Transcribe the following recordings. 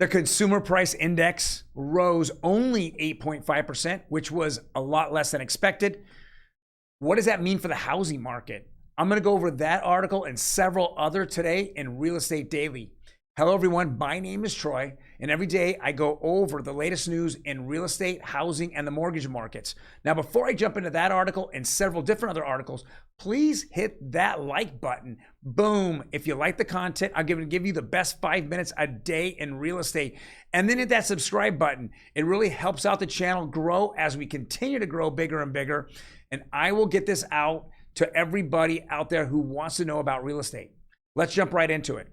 The consumer price index rose only 8.5%, which was a lot less than expected. What does that mean for the housing market? I'm going to go over that article and several other today in Real Estate Daily. Hello, everyone. My name is Troy, and every day I go over the latest news in real estate, housing, and the mortgage markets. Now, before I jump into that article and several different other articles, please hit that like button. Boom. If you like the content, I'm going to give you the best 5 minutes a day in real estate. And then hit that subscribe button. It really helps out the channel grow as we continue to grow bigger and bigger. And I will get this out to everybody out there who wants to know about real estate. Let's jump right into it.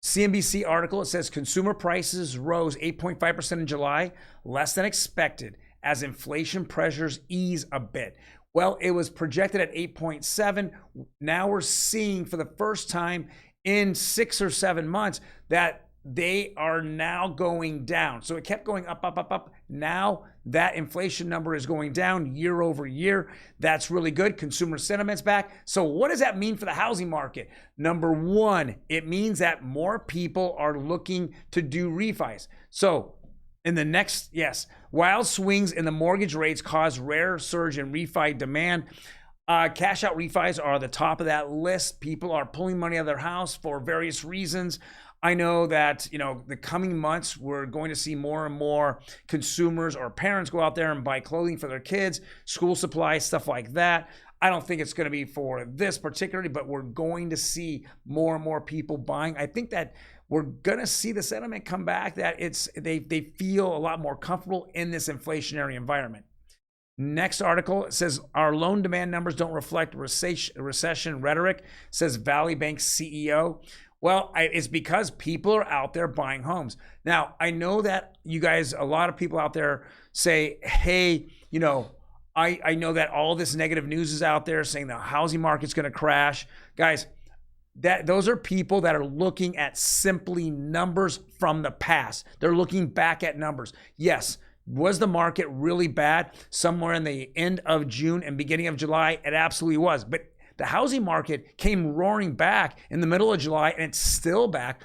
CNBC article, it says consumer prices rose 8.5% in July, less than expected as inflation pressures ease a bit. Well, it was projected at 8.7. Now we're seeing for the first time in 6 or 7 months that they are now going down. So it kept going up, up, up, up. Now that inflation number is going down year over year. That's really good. Consumer sentiment's back. So what does that mean for the housing market? Number one, it means that more people are looking to do refis. So in the next, wild swings in the mortgage rates cause rare surge in refi demand. Cash out refis are the top of that list. People are pulling money out of their house for various reasons. I know that, the coming months, we're going to see more and more consumers or parents go out there and buy clothing for their kids, school supplies, stuff like that. I don't think it's going to be for this particularly, but we're going to see more and more people buying. I think that we're going to see the sentiment come back that they feel a lot more comfortable in this inflationary environment. Next article, it says our loan demand numbers don't reflect recession rhetoric, says Valley Bank's CEO. Well, it's because people are out there buying homes. Now, I know that you guys, a lot of people out there say, hey, I know that all this negative news is out there saying the housing market's going to crash. Guys, those are people that are looking at simply numbers from the past. They're looking back at numbers. Yes, was the market really bad somewhere in the end of June and beginning of July? It absolutely was. But the housing market came roaring back in the middle of July, and it's still back.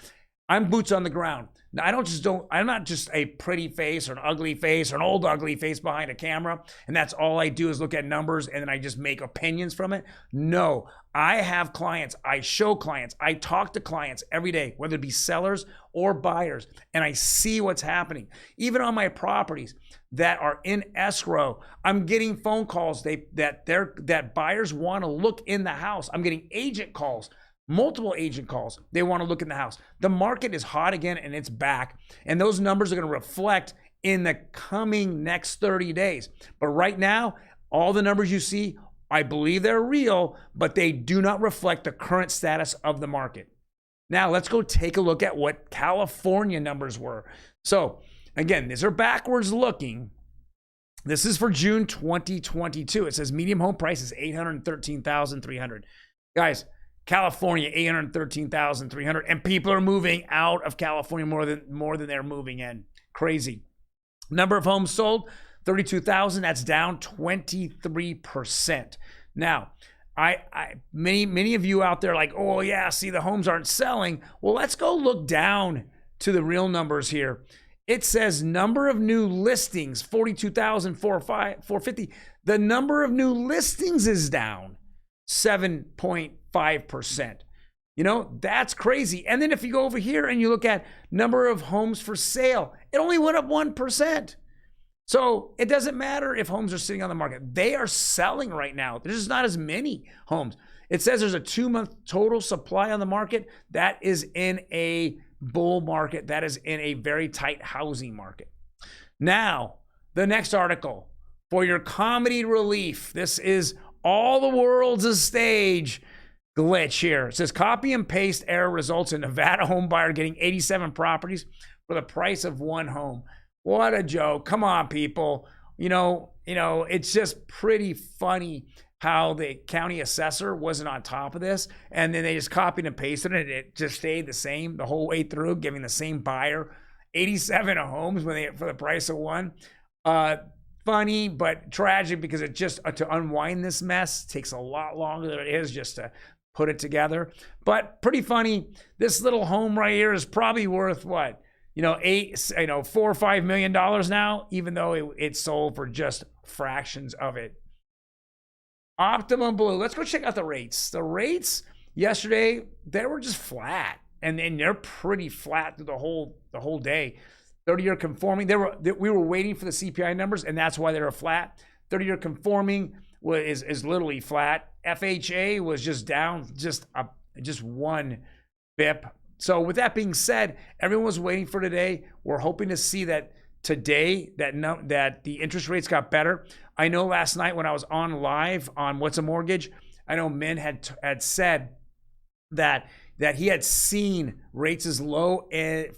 I'm boots on the ground. Now, I'm not just a pretty face or an ugly face or an old ugly face behind a camera, and that's all I do is look at numbers and then I just make opinions from it. No, I have clients, I show clients, I talk to clients every day, whether it be sellers or buyers, and I see what's happening. Even on my properties that are in escrow, I'm getting phone calls that buyers want to look in the house. I'm getting agent calls. Multiple agent calls. They want to look in the house. The market is hot again and it's back. And those numbers are going to reflect in the coming next 30 days. But right now, all the numbers you see, I believe they're real, but they do not reflect the current status of the market. Now, let's go take a look at what California numbers were. So again, these are backwards looking. This is for June 2022. It says median home price is $813,300. Guys, California, $813,300, and people are moving out of California more than they're moving in. Crazy. Number of homes sold, 32,000. That's down 23%. Now, many of you out there are like, oh yeah, see the homes aren't selling. Well, let's go look down to the real numbers here. It says number of new listings, 42,450. The number of new listings is down 7.5%. That's crazy. And then if you go over here and you look at number of homes for sale, it only went up 1%. So it doesn't matter if homes are sitting on the market. They are selling right now. There's just not as many homes. It says there's a 2-month total supply on the market. That is in a bull market. That is in a very tight housing market. Now, the next article for your comedy relief. This is all the world's a stage glitch here. It says copy and paste error results in Nevada home buyer getting 87 properties for the price of one home. What a joke. Come on, people. It's just pretty funny how the county assessor wasn't on top of this, and then they just copied and pasted it, and it just stayed the same the whole way through, giving the same buyer 87 homes for the price of one. Funny, but tragic, because it just, to unwind this mess takes a lot longer than it is just to put it together. But pretty funny. This little home right here is probably worth what? $4 or $5 million now, even though it sold for just fractions of it. Optimum Blue. Let's go check out the rates. The rates yesterday, they were just flat, and they're pretty flat through the whole day. 30-year conforming. We were waiting for the CPI numbers, and that's why they were flat. 30-year conforming is literally flat. FHA was just down, just 1 BIP. So with that being said, everyone was waiting for today. We're hoping to see that today that the interest rates got better. I know last night when I was on live on What's a Mortgage, I know Min had said that he had seen rates as low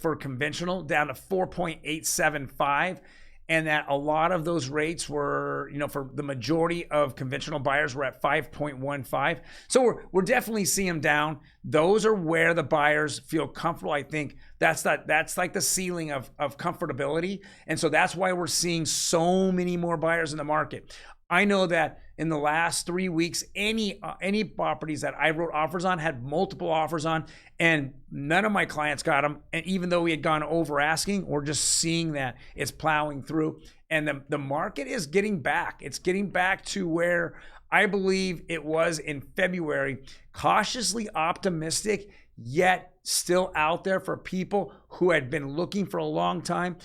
for conventional down to 4.875, and that a lot of those rates were, for the majority of conventional buyers were at 5.15. So we're definitely seeing them down. Those are where the buyers feel comfortable. I think that's like the ceiling of comfortability. And so that's why we're seeing so many more buyers in the market. I know that in the last 3 weeks, any properties that I wrote offers on had multiple offers on, and none of my clients got them. And even though we had gone over asking, we're just seeing that it's plowing through, and the market is getting back. It's getting back to where I believe it was in February, cautiously optimistic, yet still out there for people who had been looking for a long time,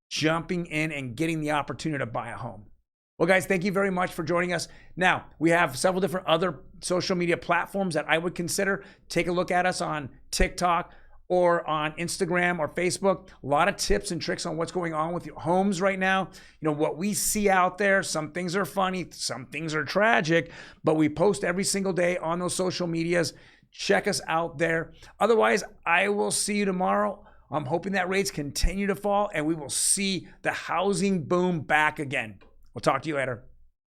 jumping in and getting the opportunity to buy a home. Well, guys, thank you very much for joining us. Now, we have several different other social media platforms that I would consider. Take a look at us on TikTok or on Instagram or Facebook. A lot of tips and tricks on what's going on with your homes right now. What we see out there, some things are funny, some things are tragic, but we post every single day on those social medias. Check us out there. Otherwise, I will see you tomorrow. I'm hoping that rates continue to fall and we will see the housing boom back again. We'll talk to you later.